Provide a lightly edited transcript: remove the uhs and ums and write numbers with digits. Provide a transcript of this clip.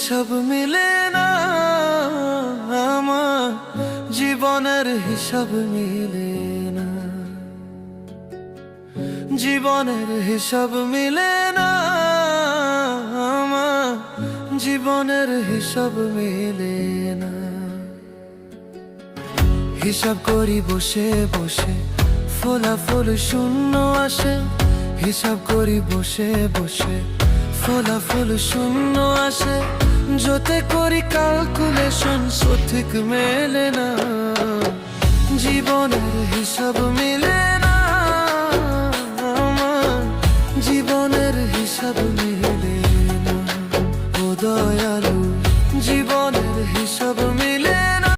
হিসাব মিলে না, আমার জীবনের হিসাব মিলে না, জীবনের হিসাব মিলে না, আমার জীবনের হিসাব মিলে না। হিসাব করি বসে বসে, ফলাফল শূন্য আসে। হিসাব করি বসে বসে, ফলাফল শূন্য আসে। যতে করি ক্যালকুলেশন সঠিক মেলে না, জীবনের হিসাব মিলে না, আমার জীবনের হিসাব মিলে না। ও দয়ালু, জীবনের হিসাব